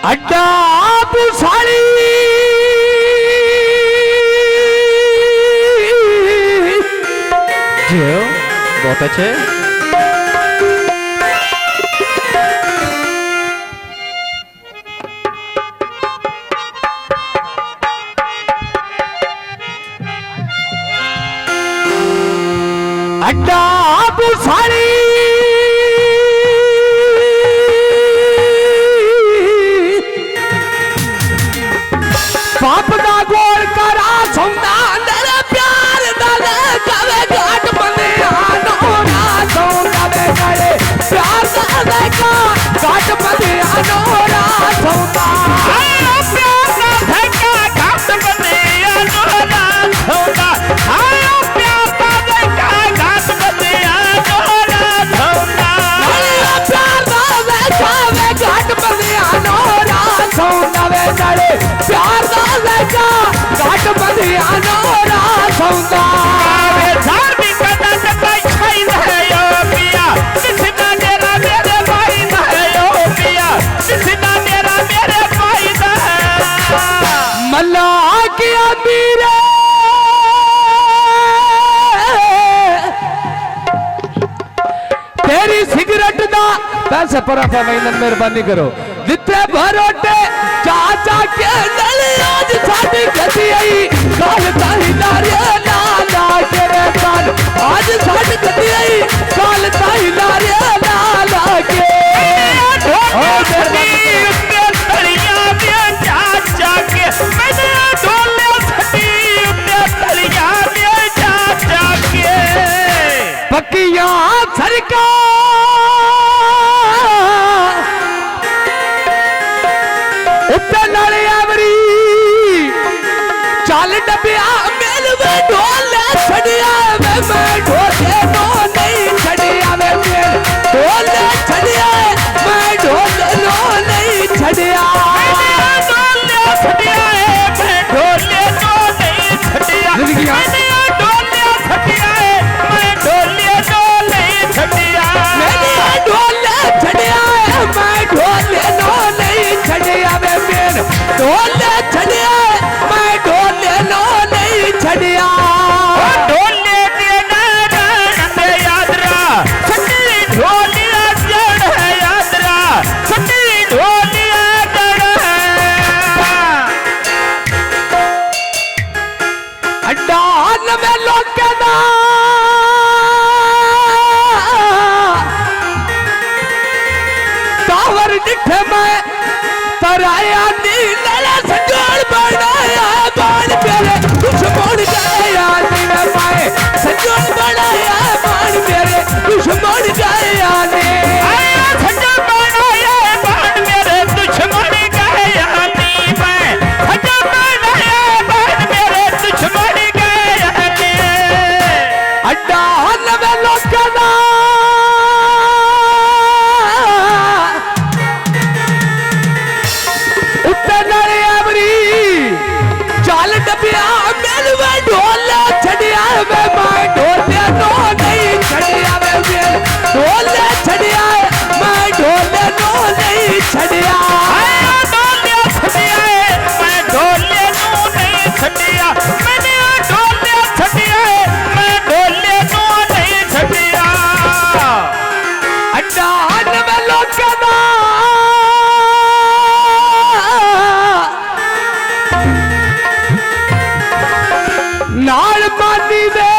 अड्डा साड़ी बहुत अच्छे। अड्डा साड़ी पाप का गोल करा सौंदा तेरे प्यार दाले कवे घाट बने आनो रात सौंदा वे करे प्यार दाले का घाट बने आनो रात सौंदा प्यार दाले का घाट बने आनो रात सौंदा प्यार दाले का घाट बने आनो रात सौंदा प्यार दाले का वे घाट बने आनो रात सौंदा वे करे प्यार दाले का घाट बने आनो रात सौंदा वे धार्मिक कदा जताई खाई है यो पिया किसना तेरा मेरे भाई है यो पिया किसना तेरा मेरे भाई है मल्ला किया मीरे तेरी सिगरेट दा पैसे पर मेहरबानी करो जितने भरोटे चाचा के नली आज साडी गति आई काल ताही नारिया लाला के रे काल आज साडी गति आई काल ताही नारिया लाला के ओ तेरी तलिया में चाचा के मैंने ढोले छटी उते तलिया में चाचा के पक्कियां सरकार उत्ते नाले आवरी चाल डबिया मेल में ढोले छड़िया मैं ढोले नो नहीं छड़िया मैं ढोले छड़िया मैं ढोले नो नहीं छड़िया ढोले छटिया मैं ढोले नो नहीं छटिया मैंने ढोले छटिया मैं ढोले नो नहीं छटिया मैंने ढोले छड़िया मैं ढोले नो नहीं छड़िया मैं ढोले छड़िया मैं ढोले नो नहीं छड़िया ढोले देना रण यादरा छटी ढोलिया जड़ है यादरा छटी ढोलिया जड़ है अड्डा में लोग के ना टावर दिखे मैं तराया नी लड़ा संजोड़ बनाया बाण मेरे दुश्मन गया नी मैं संजोड़ बनाया बाण मेरे दुश्मन गया नी आया सजा बनाया बाण मेरे दुश्मन गया नी मैं सजा बनाया बाण मेरे दुश्मन गया नी अड्डा में लोग के ना चाल डबिया मेल में ढोले छड़िया मैं ढोले नो नहीं छड़िया मैं ढोले छड़िया मैं ढोले नो नहीं छड़िया ढोले छटिया मैं ढोले नो नहीं छटिया मैंने ढोले छटिया मैं ढोले नो नहीं छटिया अड्डा में लोग के ना नाल मानी दे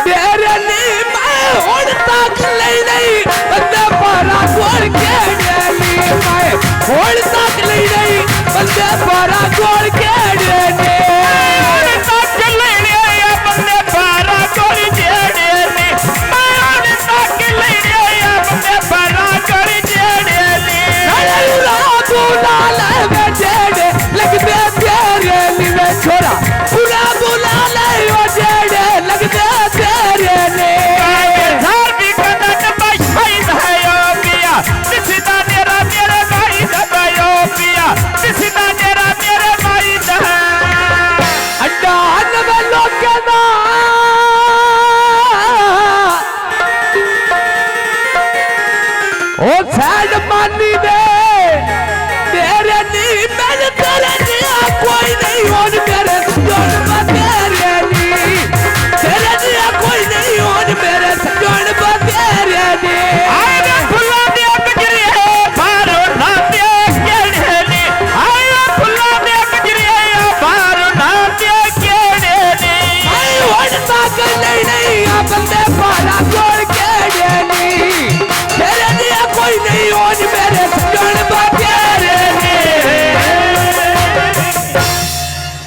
तेरे नी मैं हुण तक नहीं बंदे पारा गोल के डेली मैं हुण तक नहीं बंदे पारा गोल के डेली हुण तक नहीं बंदे पारा गोल के डेली मैं हुण तक नहीं बंदे पारा गोल के डेली अरे रातों लाल वे जेड़े लगदे तेरे नी वे छोरा पूरा बुला ले ओ जेड़े लगदे तेरे नी धार भी कदन बशाई है यो पिया किसना तेरा मेरे भाई है यो पिया किसना तेरा मेरे भाई है अड्डा में लोग के ना ओ सैड मानी दे मेरे